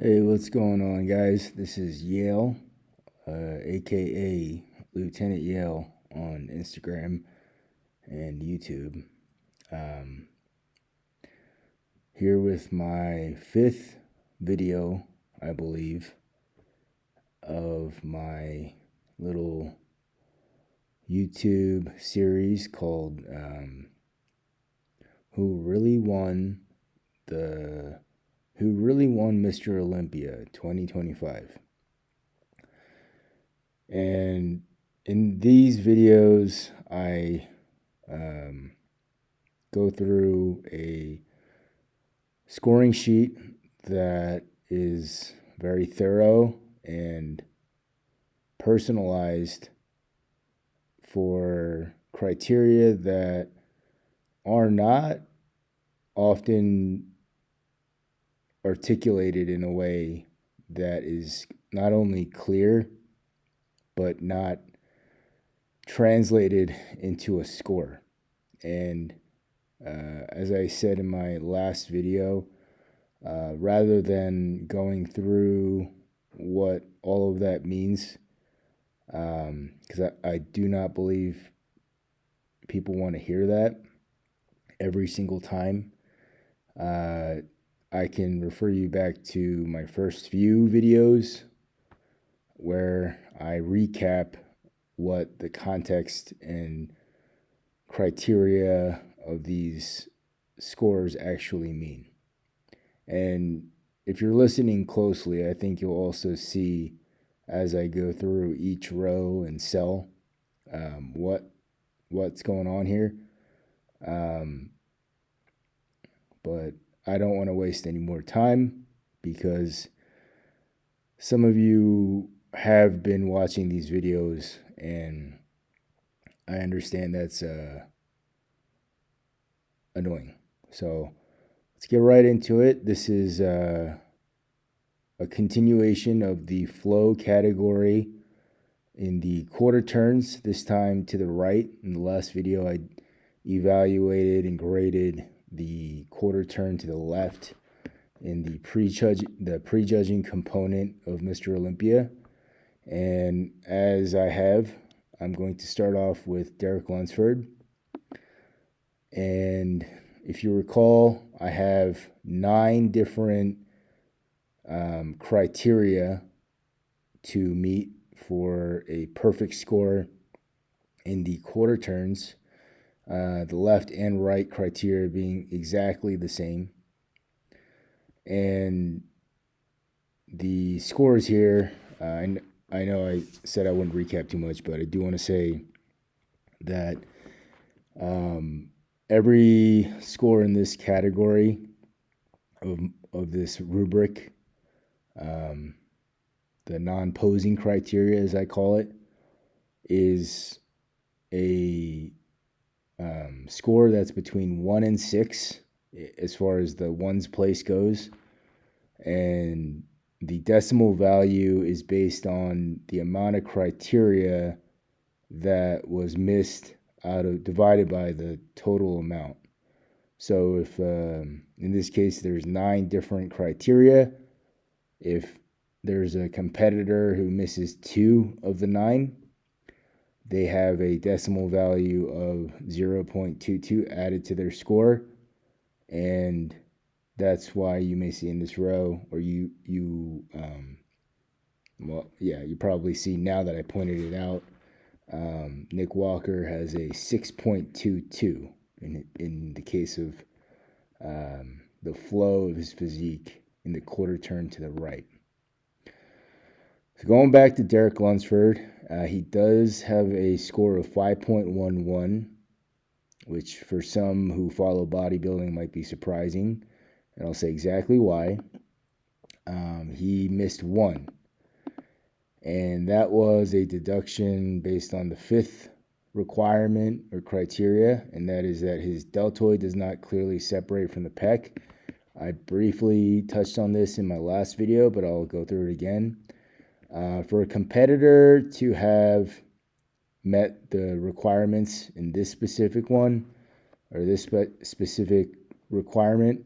Hey, what's going on, guys? This is Yale, aka Lieutenant Yale on Instagram and YouTube. Here with my 5th video, I believe, of my little YouTube series called Who Really Won Mr. Olympia 2025. And in these videos, I go through a scoring sheet that is very thorough and personalized for criteria that are not often articulated in a way that is not only clear but not translated into a score. And as I said in my last video, rather than going through what all of that means, because I do not believe people want to hear that every single time, I can refer you back to my first few videos where I recap what the context and criteria of these scores actually mean. And if you're listening closely, I think you'll also see as I go through each row and cell what's going on here. But I don't want to waste any more time because some of you have been watching these videos and I understand that's annoying. So let's get right into it. This is a continuation of the flow category in the quarter turns, this time to the right. In the last video, I evaluated and graded the quarter turn to the left in the prejudging component of Mr. Olympia. And as I'm going to start off with Derek Lunsford. And if you recall, I have 9 different criteria to meet for a perfect score in the quarter turns. The left and right criteria being exactly the same. And the scores here, I know I said I wouldn't recap too much, but I do want to say that every score in this category of this rubric, the non-posing criteria, as I call it, is a score that's between 1 and 6 as far as the ones place goes. And the decimal value is based on the amount of criteria that was missed divided by the total amount. So if in this case there's 9 different criteria, if there's a competitor who misses 2 of the 9, they have a decimal value of 0.22 added to their score. And that's why you may see in this row, or you probably see now that I pointed it out, Nick Walker has a 6.22 in the case of the flow of his physique in the quarter turn to the right. So going back to Derek Lunsford, he does have a score of 5.11, which for some who follow bodybuilding might be surprising, and I'll say exactly why. He missed 1, and that was a deduction based on the 5th requirement or criteria, and that is that his deltoid does not clearly separate from the pec. I briefly touched on this in my last video, but I'll go through it again. For a competitor to have met the requirements in this specific one, or this specific requirement,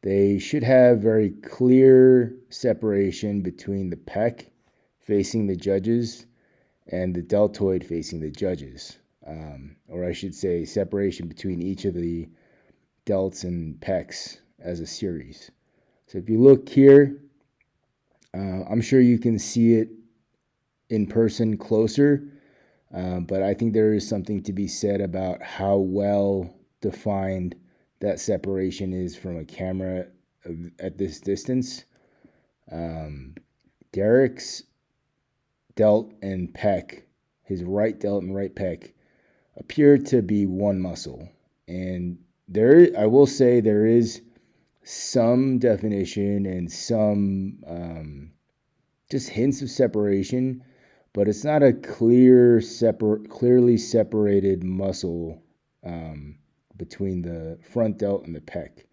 they should have very clear separation between the pec facing the judges and the deltoid facing the judges. Or I should say separation between each of the delts and pecs as a series. So if you look here, I'm sure you can see it in person closer, but I think there is something to be said about how well defined that separation is from a camera at this distance. Derek's delt and pec, his right delt and right pec, appear to be one muscle. And I will say there is some definition and some just hints of separation, but it's not a clearly separated muscle between the front delt and the pec.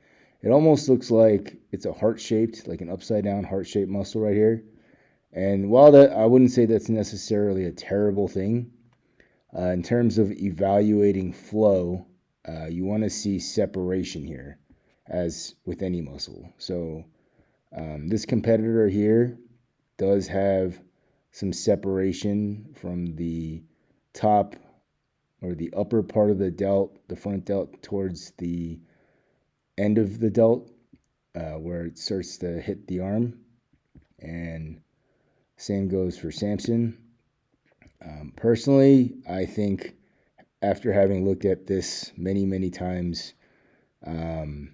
It almost looks like it's a heart-shaped, like an upside-down heart-shaped muscle right here. And while I wouldn't say that's necessarily a terrible thing, in terms of evaluating flow, you want to see separation here, as with any muscle. So this competitor here does have some separation from the top or the upper part of the delt, the front delt, towards the end of the delt, where it starts to hit the arm. And same goes for Samson. Personally, I think after having looked at this many times, and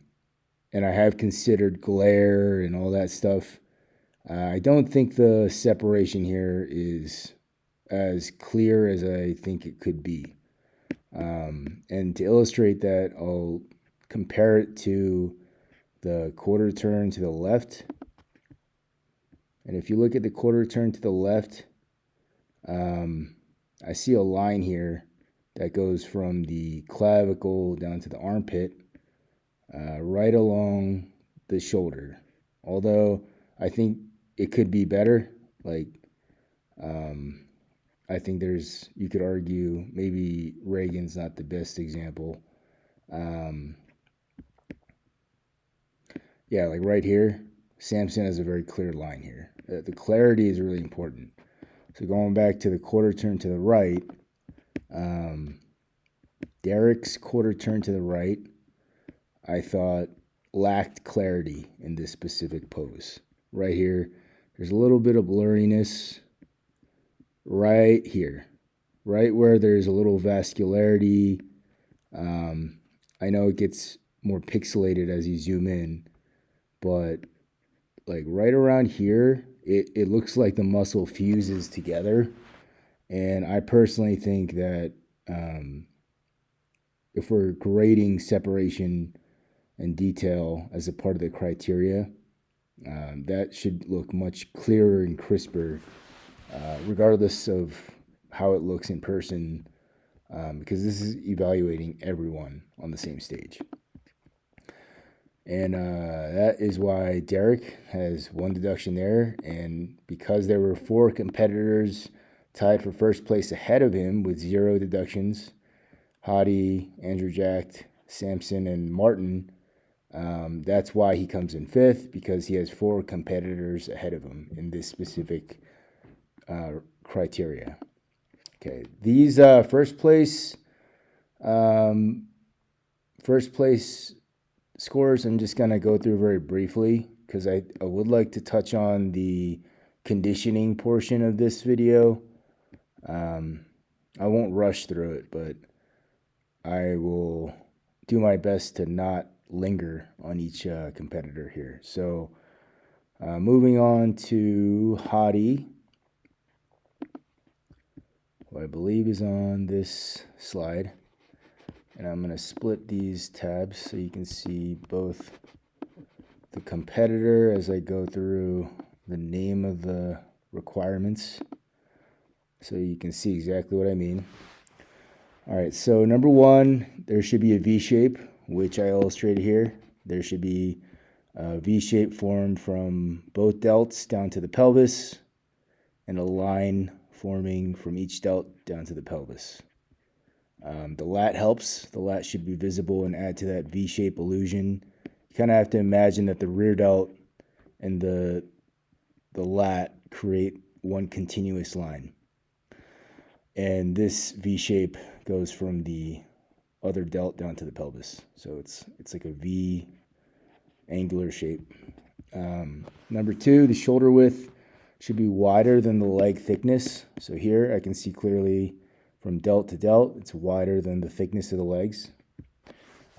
I have considered glare and all that stuff, I don't think the separation here is as clear as I think it could be. And to illustrate that, I'll compare it to the quarter turn to the left. And if you look at the quarter turn to the left, I see a line here that goes from the clavicle down to the armpit, right along the shoulder. Although I think it could be better. Like, I think you could argue maybe Reagan's not the best example. Yeah, like right here, Samson has a very clear line here. The clarity is really important. So going back to the quarter turn to the right, Derek's quarter turn to the right, I thought lacked clarity in this specific pose. Right here, there's a little bit of blurriness right here, right where there's a little vascularity. I know it gets more pixelated as you zoom in, but like right around here, it looks like the muscle fuses together. And I personally think that if we're grading separation and detail as a part of the criteria, that should look much clearer and crisper, regardless of how it looks in person, because this is evaluating everyone on the same stage. And that is why Derek has one deduction there. And because there were 4 competitors tied for first place ahead of him with 0 deductions, Hadi, Andrew Jack, Samson, and Martin, that's why he comes in 5th, because he has 4 competitors ahead of him in this specific criteria. Okay, these first place scores I'm just going to go through very briefly, because I would like to touch on the conditioning portion of this video. I won't rush through it, but I will do my best to not linger on each competitor here. So moving on to Hadi, who I believe is on this slide. And I'm going to split these tabs so you can see both the competitor as I go through the name of the requirements, so you can see exactly what I mean. All right, so number 1, there should be a V shape, which I illustrated here. There should be a V shape formed from both delts down to the pelvis, and a line forming from each delt down to the pelvis. The lat helps. The lat should be visible and add to that V-shape illusion. You kind of have to imagine that the rear delt and the lat create one continuous line. And this V shape goes from the other delt down to the pelvis. So it's like a V angular shape. Number 2, the shoulder width should be wider than the leg thickness. So here I can see clearly from delt to delt, it's wider than the thickness of the legs.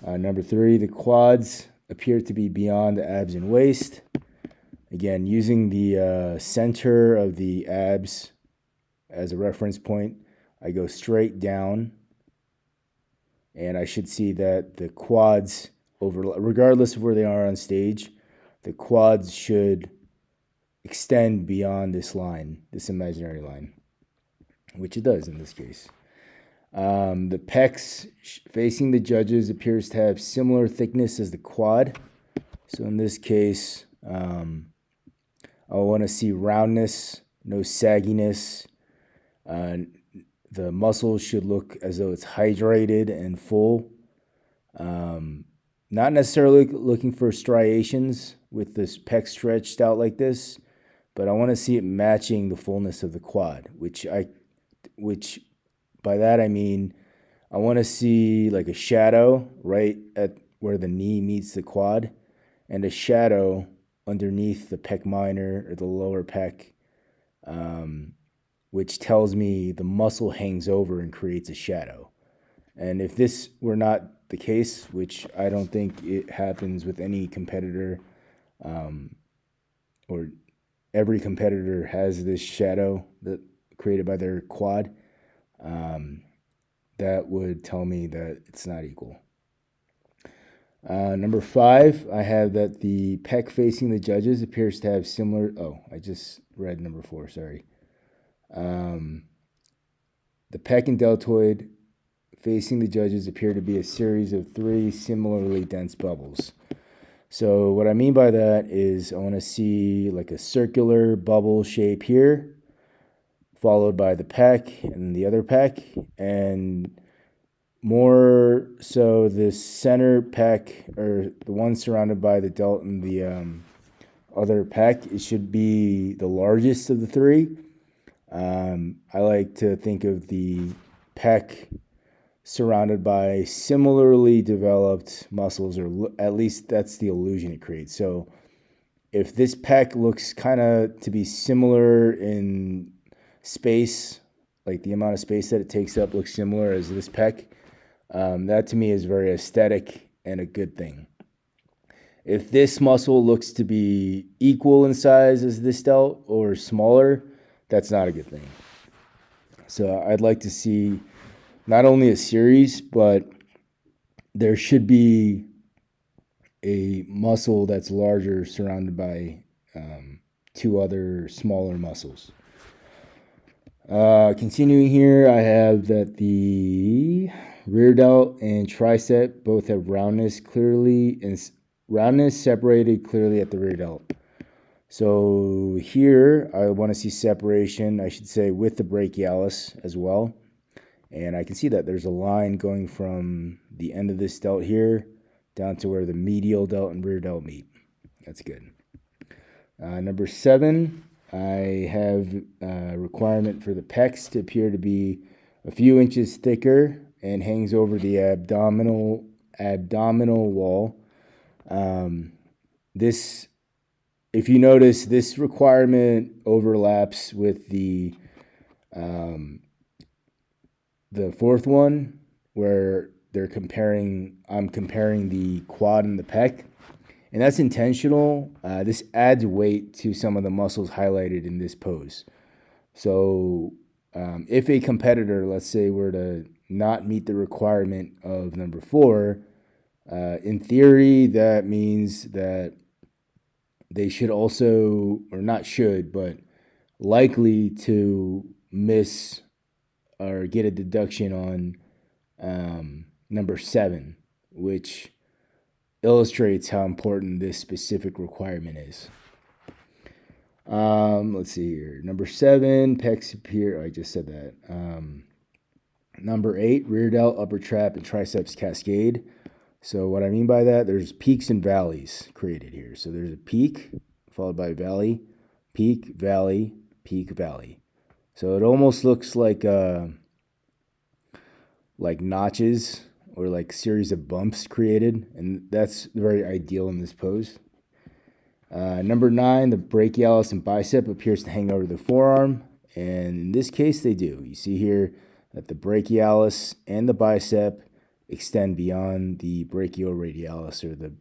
Number 3, the quads appear to be beyond the abs and waist. Again, using the center of the abs as a reference point, I go straight down, and I should see that the quads, regardless of where they are on stage, the quads should extend beyond this line, this imaginary line, which it does in this case. The pecs facing the judges appears to have similar thickness as the quad. So in this case, I want to see roundness, no sagginess. The muscles should look as though it's hydrated and full. Not necessarily looking for striations with this pec stretched out like this, but I want to see it matching the fullness of the quad, which by that I mean I want to see like a shadow right at where the knee meets the quad, and a shadow underneath the pec minor or the lower pec, which tells me the muscle hangs over and creates a shadow. And if this were not the case, which I don't think it happens with any competitor, or every competitor has this shadow that created by their quad, that would tell me that it's not equal. Number 5, I have that the pec facing the judges appears to have similar... Oh, I just read number 4, sorry. The pec and deltoid facing the judges appear to be a series of 3 similarly dense bubbles. So what I mean by that is I want to see like a circular bubble shape here, followed by the pec and the other pec, and more so this center pec, or the one surrounded by the delt and the other pec, it should be the largest of the 3. I like to think of the pec surrounded by similarly developed muscles, or at least that's the illusion it creates. So if this pec looks kind of to be similar in space, like the amount of space that it takes up looks similar as this pec, that to me is very aesthetic and a good thing. If this muscle looks to be equal in size as this delt or smaller, that's not a good thing. So I'd like to see not only a series, but there should be a muscle that's larger surrounded by 2 other smaller muscles. Continuing here, I have that the rear delt and tricep both have roundness separated clearly at the rear delt. So here I want to see separation, I should say, with the brachialis as well. And I can see that there's a line going from the end of this delt here down to where the medial delt and rear delt meet. That's good. Number 7, I have a requirement for the pecs to appear to be a few inches thicker and hangs over the abdominal wall. If you notice, this requirement overlaps with the 4th one, where I'm comparing the quad and the pec, and that's intentional. This adds weight to some of the muscles highlighted in this pose. So if a competitor, let's say, were to not meet the requirement of number 4, in theory, that means that they should also, or not should, but likely to miss or get a deduction on number 7, which illustrates how important this specific requirement is. Let's see here. Number 7, pecs appear. I just said that. Number 8, rear delt, upper trap, and triceps cascade. So what I mean by that, there's peaks and valleys created here. So there's a peak followed by valley, peak, valley, peak, valley. So it almost looks like notches or like series of bumps created, and that's very ideal in this pose. Number 9, the brachialis and bicep appears to hang over the forearm, and in this case they do. You see here that the brachialis and the bicep extend beyond the brachioradialis or the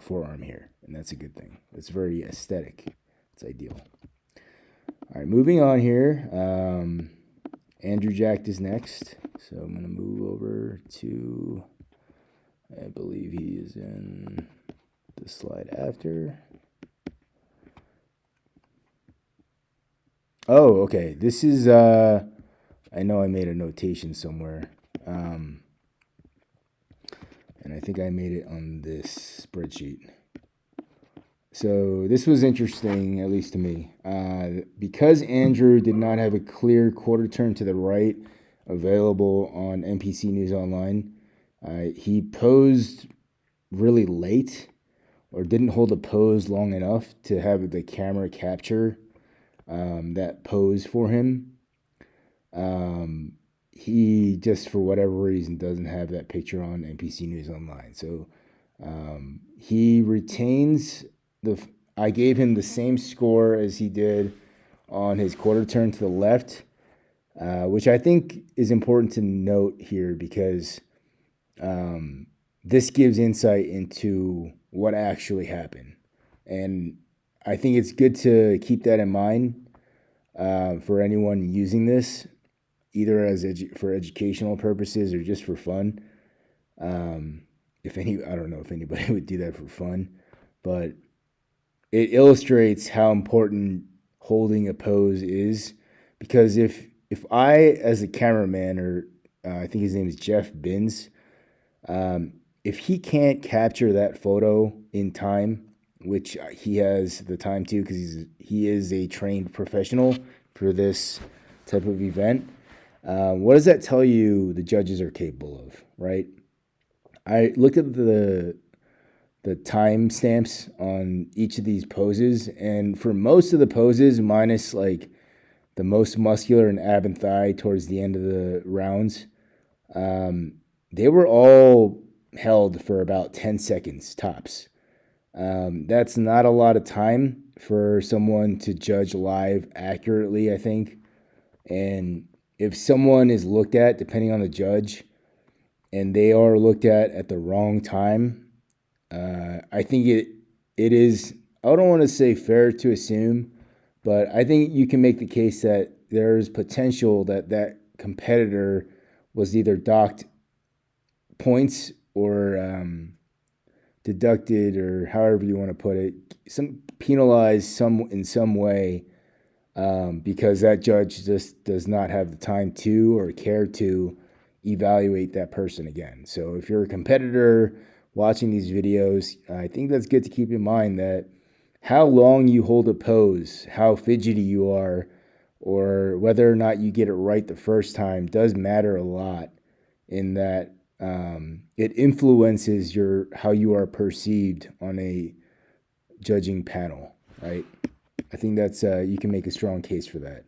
forearm here, and that's a good thing. It's very aesthetic. It's ideal. All right, moving on here. Andrew Jack is next, so I'm going to move over to, I believe he is in the slide after. Oh, okay. This is, I know I made a notation somewhere. And I think I made it on this spreadsheet. So this was interesting, at least to me. Because Andrew did not have a clear quarter turn to the right available on NPC News Online, he posed really late or didn't hold a pose long enough to have the camera capture that pose for him. He just, for whatever reason, doesn't have that picture on NPC News Online. So he retains I gave him the same score as he did on his quarter turn to the left, which I think is important to note here because this gives insight into what actually happened. And I think it's good to keep that in mind for anyone using this, either as for educational purposes or just for fun. I don't know if anybody would do that for fun, but it illustrates how important holding a pose is. Because if I, as a cameraman, or I think his name is Jeff Binns, if he can't capture that photo in time, which he has the time to because he is a trained professional for this type of event, what does that tell you the judges are capable of, right? I looked at the time stamps on each of these poses, and for most of the poses, minus like the most muscular and ab and thigh towards the end of the rounds, they were all held for about 10 seconds tops. That's not a lot of time for someone to judge live accurately, I think. And if someone is looked at, depending on the judge, and they are looked at the wrong time, I think it is, I don't want to say fair to assume, but I think you can make the case that there's potential that competitor was either docked points or deducted, or however you want to put it, penalized in some way, because that judge just does not have the time to or care to evaluate that person again. So if you're a competitor watching these videos, I think that's good to keep in mind that how long you hold a pose, how fidgety you are, or whether or not you get it right the first time does matter a lot, in that it influences how you are perceived on a judging panel, right? I think that's you can make a strong case for that.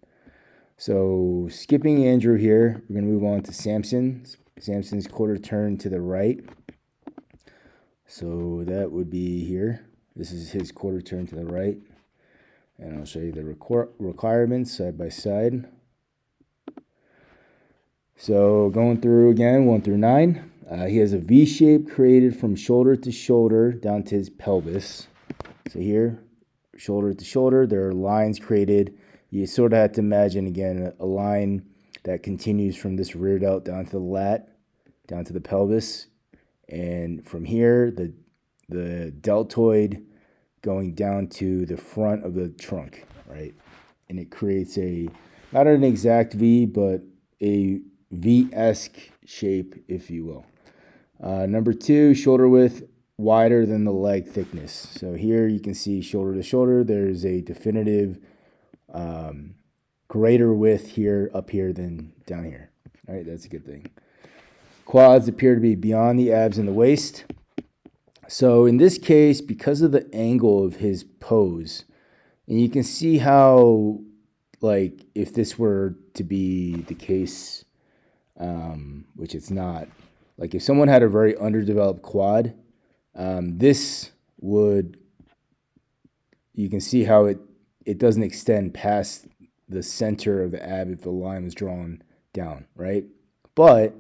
So skipping Andrew here, we're going to move on to Samson. Samson's quarter turn to the right. So that would be here. This is his quarter turn to the right. And I'll show you the requirements side by side. So going through again, 1 through 9. He has a V shape created from shoulder to shoulder down to his pelvis. So here, shoulder to shoulder, there are lines created. You sort of have to imagine, again, a line that continues from this rear delt down to the lat, down to the pelvis. And from here, the deltoid going down to the front of the trunk, right? And it creates not an exact V, but a V-esque shape, if you will. Number 2, shoulder width wider than the leg thickness. So here you can see shoulder to shoulder, there's a definitive greater width up here than down here. All right, that's a good thing. Quads appear to be beyond the abs and the waist. So in this case, because of the angle of his pose, and you can see how, like, if this were to be the case, which it's not, like if someone had a very underdeveloped quad, this would, you can see how it doesn't extend past the center of the ab if the line was drawn down, right? But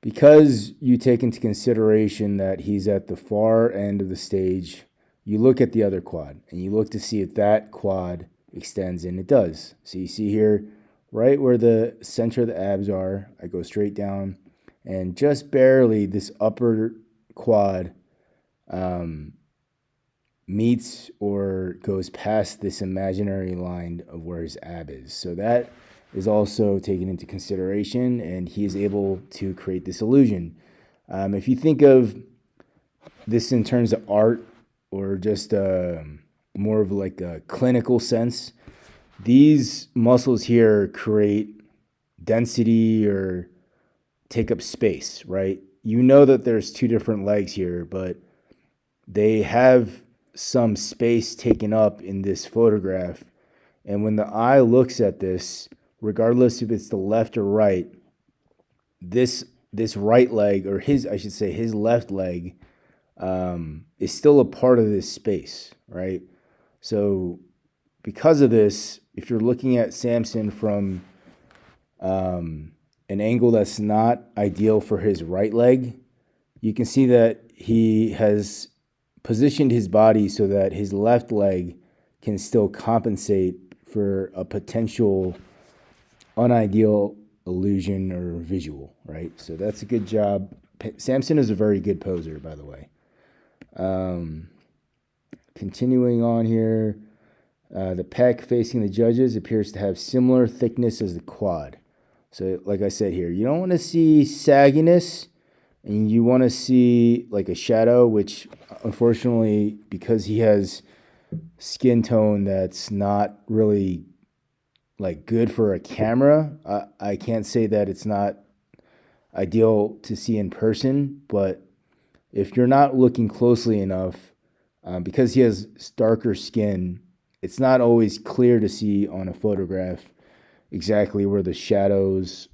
because you take into consideration that he's at the far end of the stage, you look at the other quad and you look to see if that quad extends, and it does. So you see here, right where the center of the abs are, I go straight down, and just barely this upper quad meets or goes past this imaginary line of where his ab is. So that is also taken into consideration, and he is able to create this illusion. If you think of this in terms of art or just more of like a clinical sense, these muscles here create density or take up space, right? You know that there's two different legs here, but they have some space taken up in this photograph. And when the eye looks at this, regardless if it's the left or right, this right leg, or his left leg, is still a part of this space, right? So because of this, if you're looking at Samson from an angle that's not ideal for his right leg, you can see that he has positioned his body so that his left leg can still compensate for a potential unideal illusion or visual, right? So that's a good job. Samson is a very good poser, by the way. Continuing on here, the pec facing the judges appears to have similar thickness as the quad. So like I said here, you don't want to see sagginess, and you want to see like a shadow, which unfortunately, because he has skin tone that's not really like good for a camera, I can't say that it's not ideal to see in person, but if you're not looking closely enough, because he has darker skin, it's not always clear to see on a photograph exactly where the shadows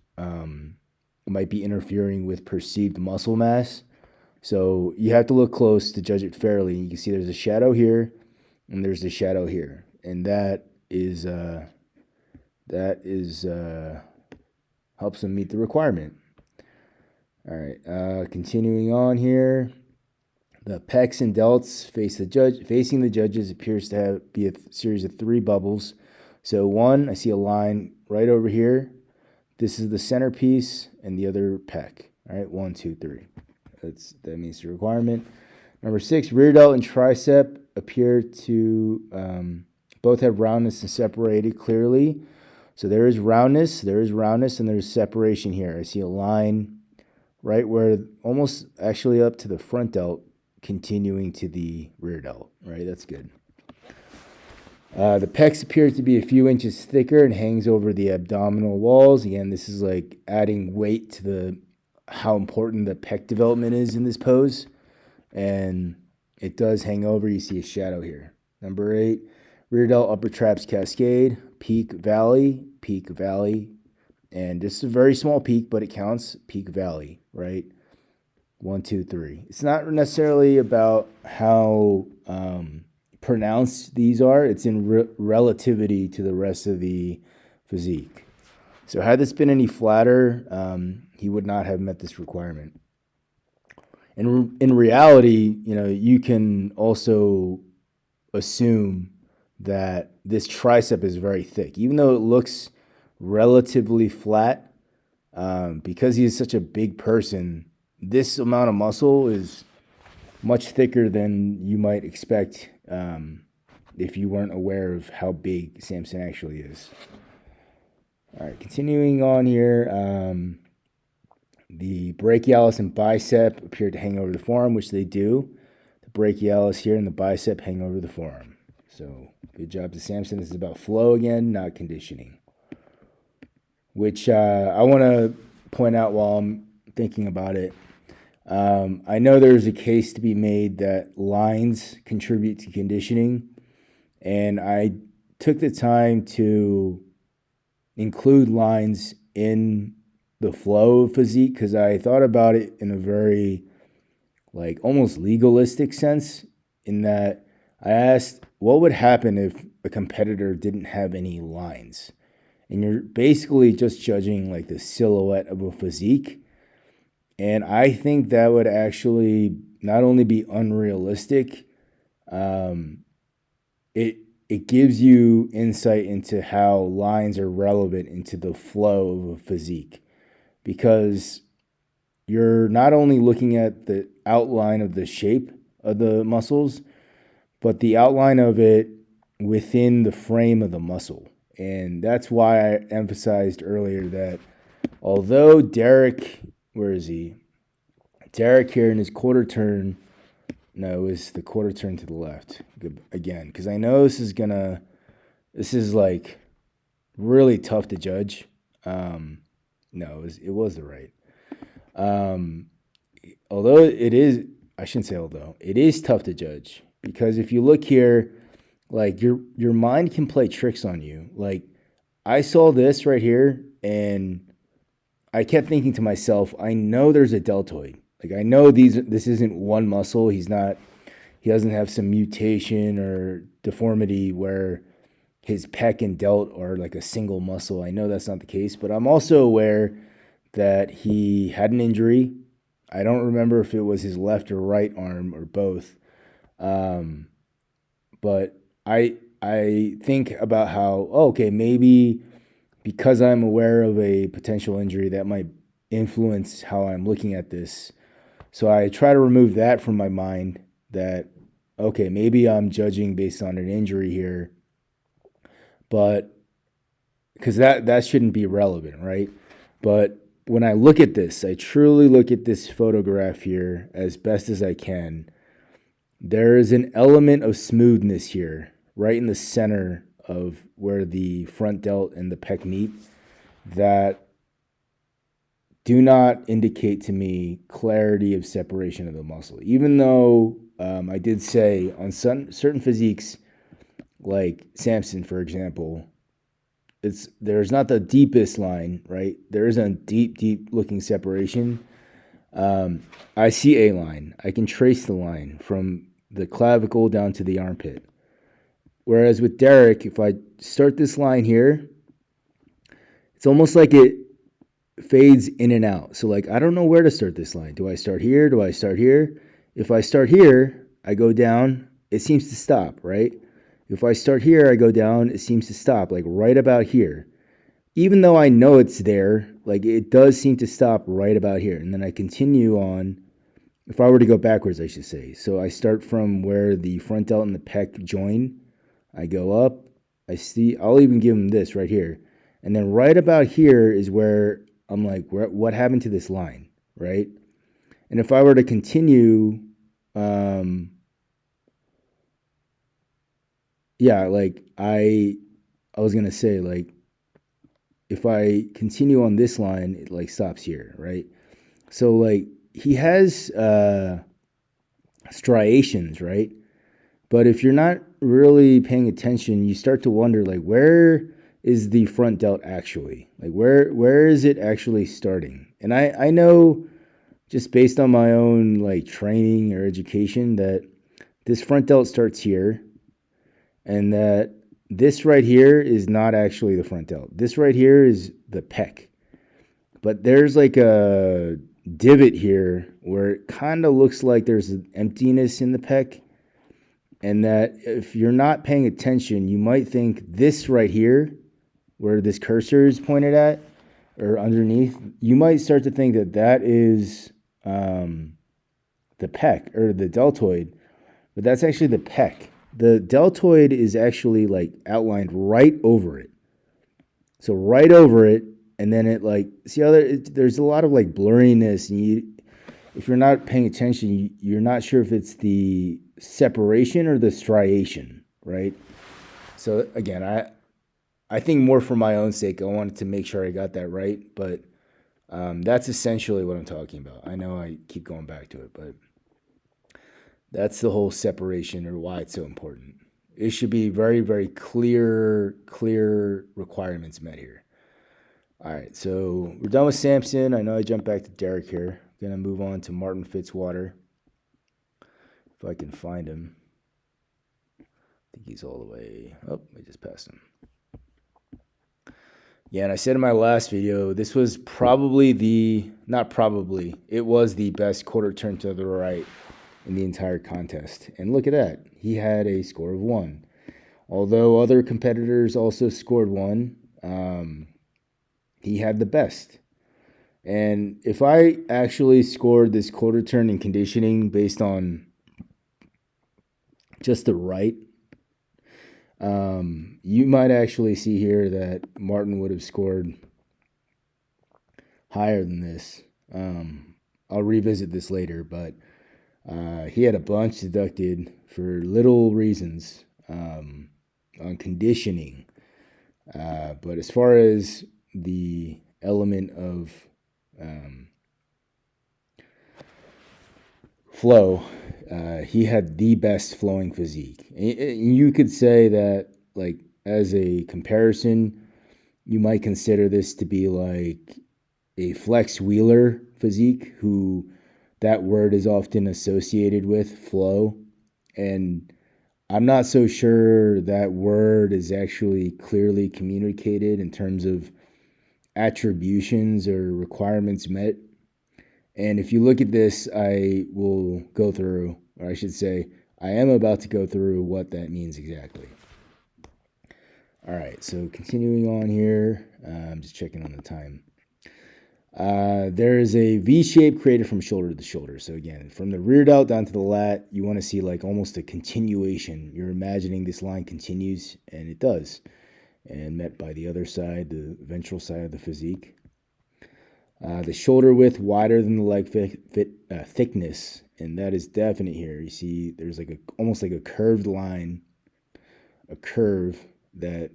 might be interfering with perceived muscle mass. So you have to look close to judge it fairly. You can see there's a shadow here and there's a shadow here, and that helps them meet the requirement. All right, continuing on here, the pecs and delts facing the judges appears to be a series of three bubbles. So one, I see a line right over here. This is the centerpiece and the other pec. All right, 1, 2, 3. That meets the requirement. Number 6, rear delt and tricep appear to both have roundness and separated clearly. So there is roundness, and there's separation here. I see a line right where almost actually up to the front delt, continuing to the rear delt, right? That's good. The pecs appears to be a few inches thicker and hangs over the abdominal walls. Again, this is like adding weight to how important the pec development is in this pose. And it does hang over. You see a shadow here. Number 8, rear delt, upper traps cascade, peak, valley, and this is a very small peak, but it counts. Peak, valley, right? 1, 2, 3. It's not necessarily about how pronounced these are. It's in relativity to the rest of the physique. So had this been any flatter, he would not have met this requirement. And in reality, you can also assume that this tricep is very thick, even though it looks relatively flat. Because he is such a big person, this amount of muscle is much thicker than you might expect if you weren't aware of how big Samson actually is. All right, continuing on here, the brachialis and bicep appear to hang over the forearm, which they do. The brachialis here and the bicep hang over the forearm. So good job to Samson. This is about flow again, not conditioning. Which I want to point out while I'm thinking about it. I know there's a case to be made that lines contribute to conditioning, and I took the time to include lines in the flow of physique because I thought about it in a very like almost legalistic sense, in that I asked what would happen if a competitor didn't have any lines. And you're basically just judging like the silhouette of a physique. And I think that would actually not only be unrealistic, it gives you insight into how lines are relevant into the flow of a physique, because you're not only looking at the outline of the shape of the muscles, but the outline of it within the frame of the muscle. And that's why I emphasized earlier that although Derek, where is he? Derek here in his quarter turn, no, it was the quarter turn to the left again, because I know this is like really tough to judge. No, it was the right. Although it is, I shouldn't say although, it is tough to judge, because if you look here, like your mind can play tricks on you. Like I saw this right here and I kept thinking to myself, I know there's a deltoid. Like I know this isn't one muscle. He doesn't have some mutation or deformity where his pec and delt are like a single muscle. I know that's not the case, but I'm also aware that he had an injury. I don't remember if it was his left or right arm or both. But I think about how, okay, maybe because I'm aware of a potential injury that might influence how I'm looking at this. So I try to remove that from my mind, that, okay, maybe I'm judging based on an injury here, but because that shouldn't be relevant, right? But when I look at this, I truly look at this photograph here as best as I can. There is an element of smoothness here, right in the center of where the front delt and the pec meet, that do not indicate to me clarity of separation of the muscle. Even though I did say on certain physiques, like Samson, for example, there's not the deepest line, right? There isn't a deep looking separation. I see a line. I can trace the line from the clavicle down to the armpit. Whereas with Derek, if I start this line here, it's almost like it fades in and out. So like, I don't know where to start this line. Do I start here? Do I start here? If I start here, I go down, it seems to stop, right? If I start here, I go down, it seems to stop, like right about here. Even though I know it's there, like it does seem to stop right about here. And then I continue on, if I were to go backwards, I should say. So I start from where the front delt and the pec join. I go up, I'll even give him this right here. And then right about here is where I'm like, what happened to this line, right? And if I were to continue, like I was going to say, like, if I continue on this line, it like stops here, right? So like he has striations, right? But if you're not really paying attention, you start to wonder, like, where is the front delt actually? Like, where is it actually starting? And I know, just based on my own like training or education, that this front delt starts here, and that this right here is not actually the front delt. This right here is the pec. But there's like a divot here where it kind of looks like there's an emptiness in the pec. And that if you're not paying attention, you might think this right here, where this cursor is pointed at, or underneath, you might start to think that that is the pec, or the deltoid, but that's actually the pec. The deltoid is actually like outlined right over it. So right over it, and then it like, see how there's a lot of like blurriness, and if you're not paying attention, you're not sure if it's the separation or the striation, right? So again, I think more for my own sake, I wanted to make sure I got that right, but That's essentially what I'm talking about. I know I keep going back to it, but that's the whole separation, or why it's so important. It should be very, very clear requirements met here. All right, so we're done with Samson. I know I jumped back to Derek here. I'm going to move on to Martin Fitzwater. If I can find him. I think he's all the way. Oh, I just passed him. Yeah, and I said in my last video, this was probably not probably, it was the best quarter turn to the right in the entire contest. And look at that. He had a score of 1. Although other competitors also scored 1, he had the best. And if I actually scored this quarter turn in conditioning based on just the right, you might actually see here that Martin would have scored higher than this. I'll revisit this later, but he had a bunch deducted for little reasons on conditioning. But as far as the element of flow, he had the best flowing physique. You could say that, like, as a comparison, you might consider this to be like a Flex Wheeler physique, who that word is often associated with flow. And I'm not so sure that word is actually clearly communicated in terms of attributions or requirements met. And if you look at this, I will go through, or I should say, I am about to go through what that means exactly. All right, so continuing on here, I'm just checking on the time. There is a V shape created from shoulder to shoulder. So again, from the rear delt down to the lat, you want to see like almost a continuation. You're imagining this line continues, and it does. And met by the other side, the ventral side of the physique. The shoulder width wider than the leg thickness, and that is definite here. You see there's like almost like a curved line, a curve that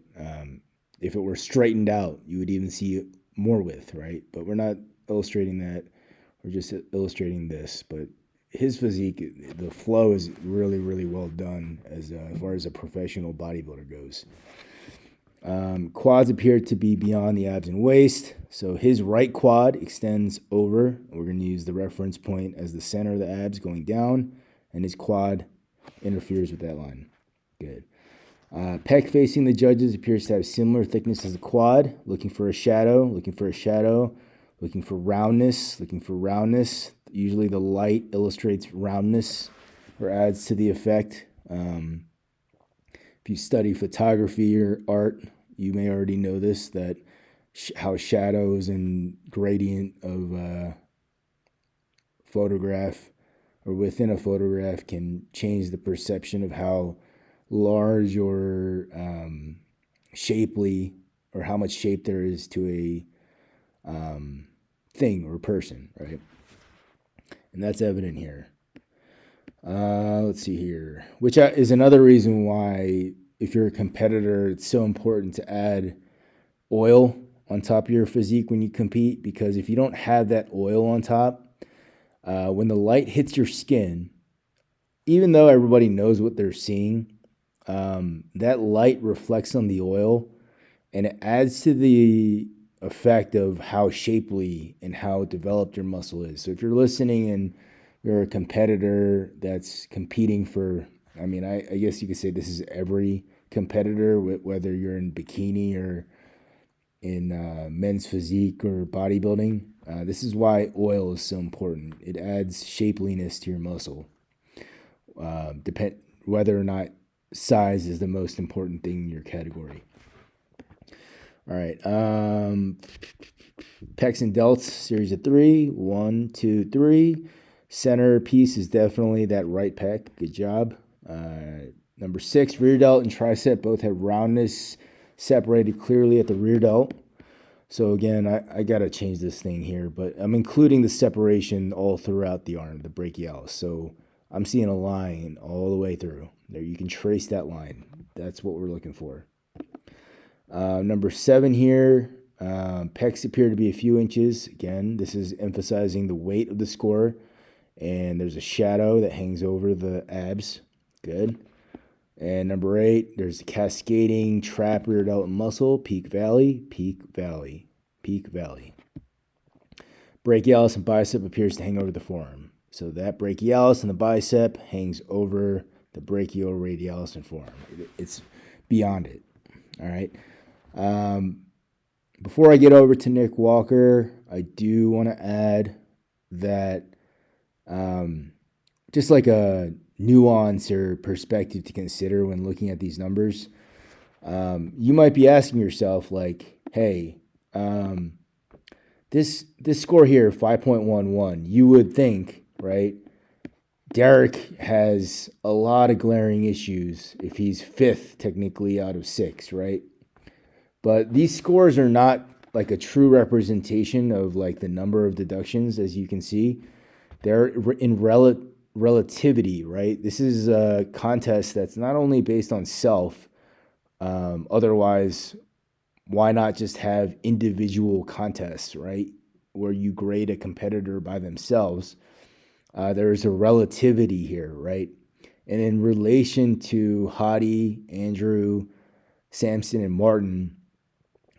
if it were straightened out, you would even see more width, right? But we're not illustrating that. We're just illustrating this. But his physique, the flow is really, really well done as far as a professional bodybuilder goes. Quads appear to be beyond the abs and waist. So his right quad extends over. We're going to use the reference point as the center of the abs going down, and his quad interferes with that line. Good. Pec facing the judges appears to have similar thickness as the quad. Looking for a shadow, looking for a shadow, looking for roundness, looking for roundness. Usually the light illustrates roundness or adds to the effect. If you study photography or art, you may already know this, that how shadows and gradient of photograph or within a photograph can change the perception of how large or shapely, or how much shape there is to a thing or person, right? And that's evident here. Let's see here, which is another reason why, if you're a competitor, it's so important to add oil on top of your physique when you compete, because if you don't have that oil on top, when the light hits your skin, even though everybody knows what they're seeing, that light reflects on the oil, and it adds to the effect of how shapely and how developed your muscle is. So if you're listening and you're a competitor that's competing for, I mean, I guess you could say this is every competitor, whether you're in bikini or in men's physique or bodybuilding. This is why oil is so important. It adds shapeliness to your muscle. Whether or not size is the most important thing in your category. All right. Pecs and delts, series of 3. 1, 2, 3. Center piece is definitely that right pec. Good job. Number 6, rear delt and tricep both have roundness separated clearly at the rear delt. So again, I got to change this thing here, but I'm including the separation all throughout the arm, the brachialis. So I'm seeing a line all the way through. There, you can trace that line. That's what we're looking for. Number 7 here, Pecs appear to be a few inches. Again, this is emphasizing the weight of the score. And there's a shadow that hangs over the abs. Good. And number 8, there's a cascading trap rear delt muscle, peak valley, peak valley, peak valley. Brachialis and bicep appears to hang over the forearm. So that brachialis and the bicep hangs over the brachioradialis and forearm. It's beyond it. All right. Before I get over to Nick Walker, I do want to add that just like a nuance or perspective to consider when looking at these numbers. You might be asking yourself, like, hey, this score here, 5.11, you would think, right, Derek has a lot of glaring issues if he's 5th technically out of 6, right? But these scores are not like a true representation of like the number of deductions, as you can see. They're in relativity, right? This is a contest that's not only based on self. Otherwise, why not just have individual contests, right, where you grade a competitor by themselves? There's a relativity here, right? And in relation to Hadi, Andrew, Samson, and Martin,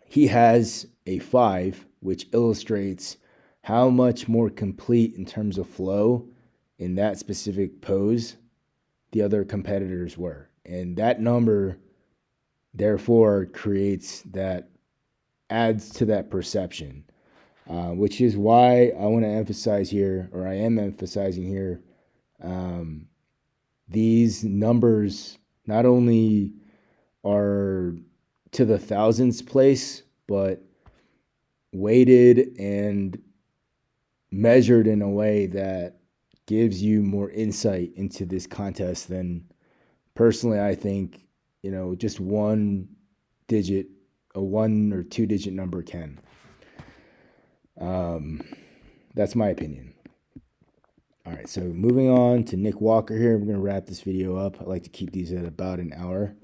he has a 5, which illustrates how much more complete in terms of flow in that specific pose the other competitors were. And that number, therefore, adds to that perception, which is why I want to emphasize here, or I am emphasizing here, these numbers not only are to the thousands place, but weighted and measured in a way that gives you more insight into this contest than, personally, I think, just a 1 or 2 digit number can. That's my opinion. All right, so moving on to Nick Walker here. We're going to wrap this video up. I like to keep these at about an hour.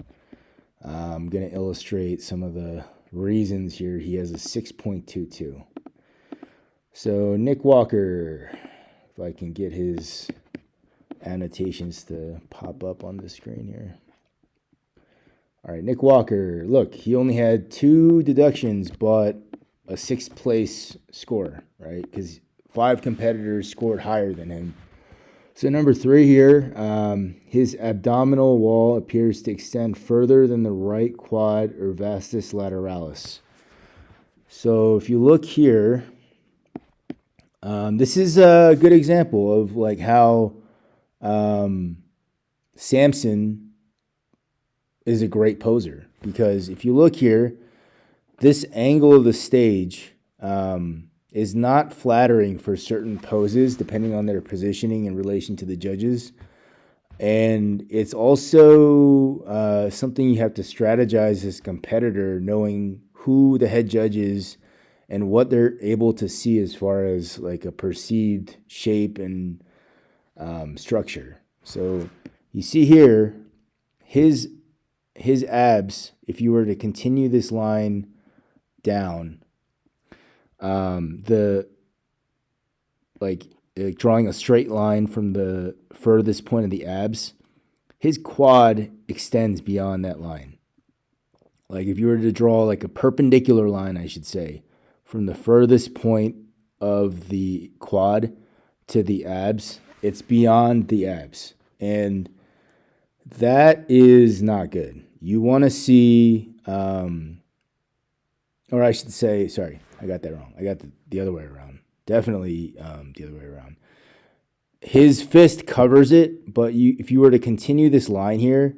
I'm going to illustrate some of the reasons here. He has a 6.22. So Nick Walker, if I can get his annotations to pop up on the screen here. All right, Nick Walker, look, he only had 2 deductions, but a 6th place score, right? Because 5 competitors scored higher than him. So number 3 here, his abdominal wall appears to extend further than the right quad or vastus lateralis. So if you look here, this is a good example of like how Samson is a great poser, because if you look here, this angle of the stage is not flattering for certain poses depending on their positioning in relation to the judges. And it's also something you have to strategize as a competitor, knowing who the head judge is and what they're able to see as far as like a perceived shape and structure. So you see here, his abs, if you were to continue this line down, drawing a straight line from the furthest point of the abs, his quad extends beyond that line. Like if you were to draw like a perpendicular line, I should say, from the furthest point of the quad to the abs, it's beyond the abs. And that is not good. You want to see, or I should say, sorry, I got that wrong. I got the other way around. Definitely the other way around. His fist covers it, but if you were to continue this line here,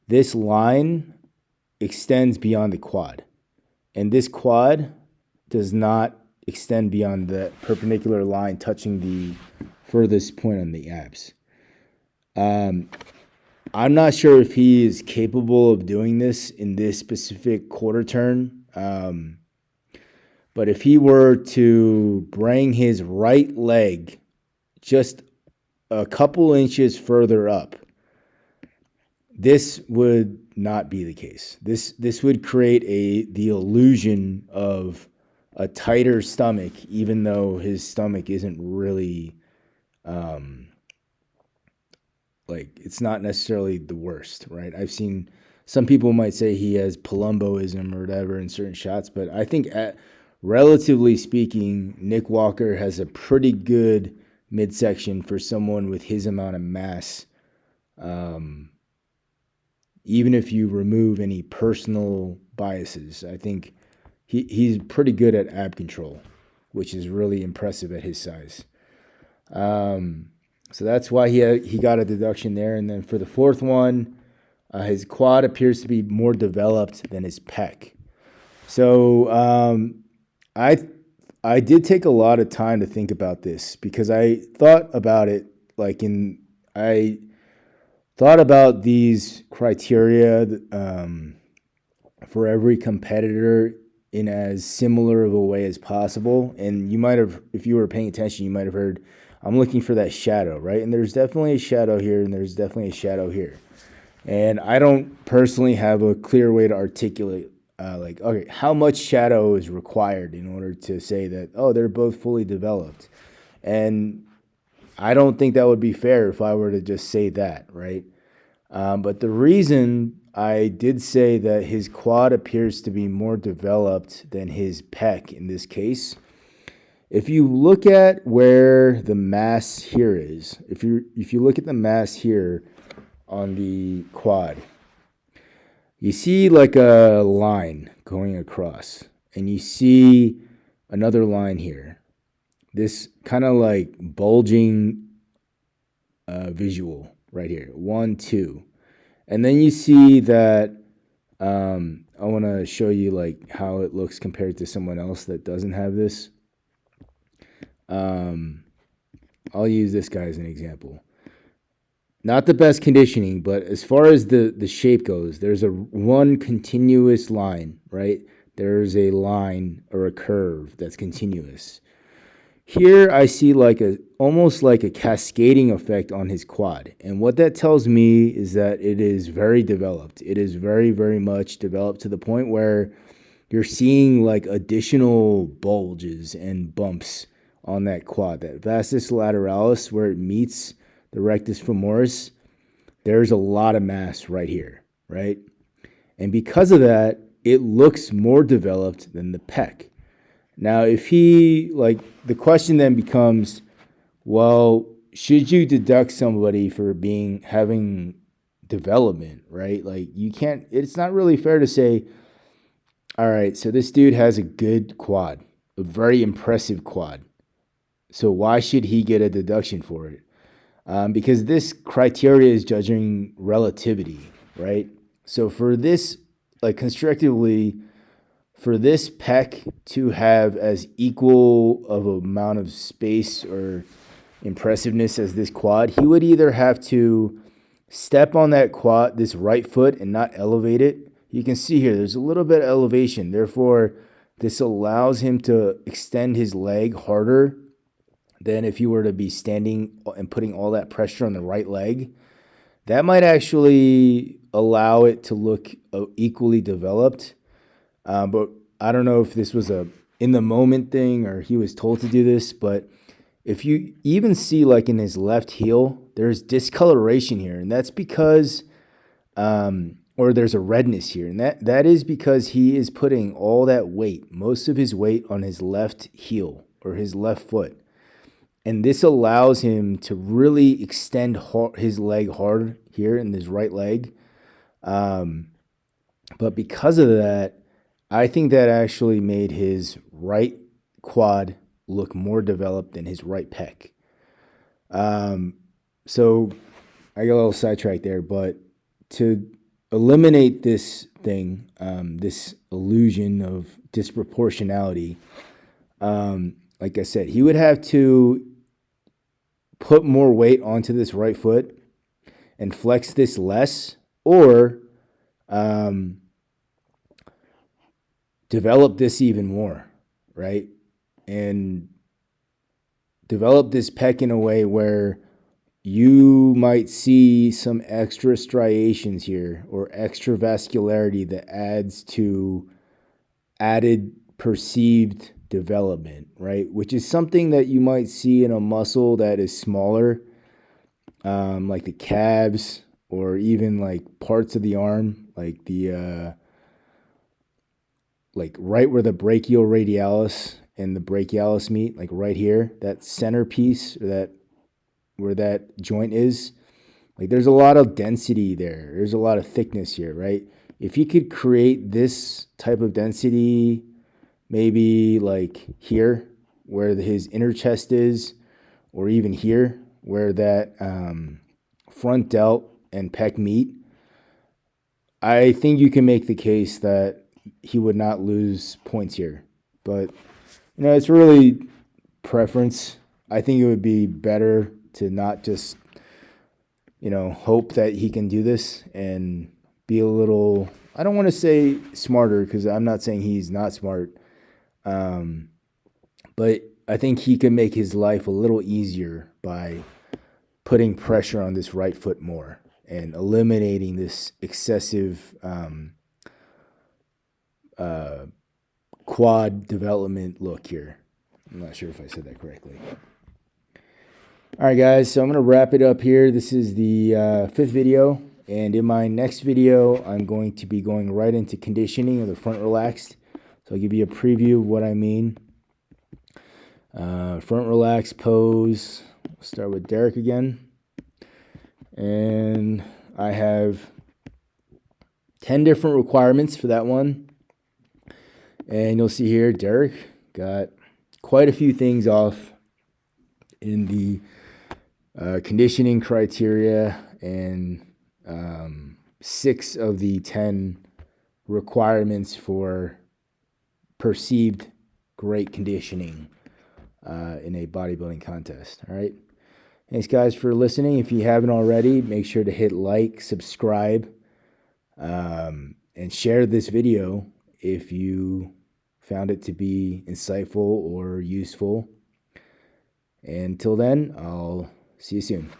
this line extends beyond the quad. And this quad does not extend beyond the perpendicular line touching the furthest point on the abs. I'm not sure if he is capable of doing this in this specific quarter turn. But if he were to bring his right leg just a couple inches further up, this would not be the case. This would create the illusion of a tighter stomach, even though his stomach isn't really like, it's not necessarily the worst, right? I've seen some people might say he has palumboism or whatever in certain shots, but I think relatively speaking, Nick Walker has a pretty good midsection for someone with his amount of mass. Even if you remove any personal biases, I think he's pretty good at ab control, which is really impressive at his size. So that's why he got a deduction there. And then for the fourth one, his quad appears to be more developed than his pec. So I did take a lot of time to think about this, because I thought about it I thought about these criteria for every competitor in as similar of a way as possible. And you might have, if you were paying attention, you might have heard, I'm looking for that shadow, right? And there's definitely a shadow here, and there's definitely a shadow here. And I don't personally have a clear way to articulate, okay, how much shadow is required in order to say that, oh, they're both fully developed. And I don't think that would be fair if I were to just say that, right? But the reason I did say that his quad appears to be more developed than his pec in this case, if you look at where the mass here is, if you look at the mass here on the quad, you see like a line going across, and you see another line here. This kind of like bulging visual right here, 1, 2. And then you see that, I want to show you like how it looks compared to someone else that doesn't have this. I'll use this guy as an example. Not the best conditioning, but as far as the shape goes, there's one continuous line, right? There's a line or a curve that's continuous. Here I see almost like a cascading effect on his quad. And what that tells me is that it is very developed. It is very, very much developed to the point where you're seeing like additional bulges and bumps on that quad. That vastus lateralis, where it meets the rectus femoris, there's a lot of mass right here, right? And because of that, it looks more developed than the pec. Now, if the question then becomes, well, should you deduct somebody for having development, right? Like, it's not really fair to say, all right, so this dude has a good quad, a very impressive quad. So why should he get a deduction for it? Because this criteria is judging relativity, right? So for this, constructively, for this pec to have as equal of an amount of space or impressiveness as this quad, he would either have to step on that quad, this right foot, and not elevate it. You can see here, there's a little bit of elevation. Therefore, this allows him to extend his leg harder than if you were to be standing and putting all that pressure on the right leg. That might actually allow it to look equally developed. But I don't know if this was a in the moment thing or he was told to do this, but if you even see in his left heel, there's discoloration here, and that's because, or there's a redness here, and that is because he is putting all that weight, most of his weight, on his left heel or his left foot. And this allows him to really extend his leg hard here in his right leg. But because of that, I think that actually made his right quad look more developed than his right pec. So I got a little sidetracked there, but to eliminate this thing, this illusion of disproportionality, like I said, he would have to put more weight onto this right foot and flex this less, or develop this even more, right? And develop this pec in a way where you might see some extra striations here or extra vascularity that adds to added perceived development, right? Which is something that you might see in a muscle that is smaller, like the calves or even like parts of the arm, like the like right where the brachioradialis and the brachialis meet, like right here, that centerpiece, or that where that joint is. Like there's a lot of density there. There's a lot of thickness here, right? If you could create this type of density, maybe like here where his inner chest is, or even here where that front delt and pec meet, I think you can make the case that he would not lose points here. But, you know, it's really preference. I think it would be better to not just, you know, hope that he can do this and be a little, I don't want to say smarter, because I'm not saying he's not smart. But I think he can make his life a little easier by putting pressure on this right foot more and eliminating this excessive quad development look here. I'm not sure if I said that correctly. All right, guys, so I'm going to wrap it up here. This is the 5th video, and in my next video, I'm going to be going right into conditioning of the front relaxed. So I'll give you a preview of what I mean. Front relaxed pose. We'll start with Derek again. And I have 10 different requirements for that one. And you'll see here, Derek got quite a few things off in the conditioning criteria, and 6 of the 10 requirements for perceived great conditioning in a bodybuilding contest. All right. Thanks, guys, for listening. If you haven't already, make sure to hit like, subscribe, and share this video if you found it to be insightful or useful. Until then, I'll see you soon.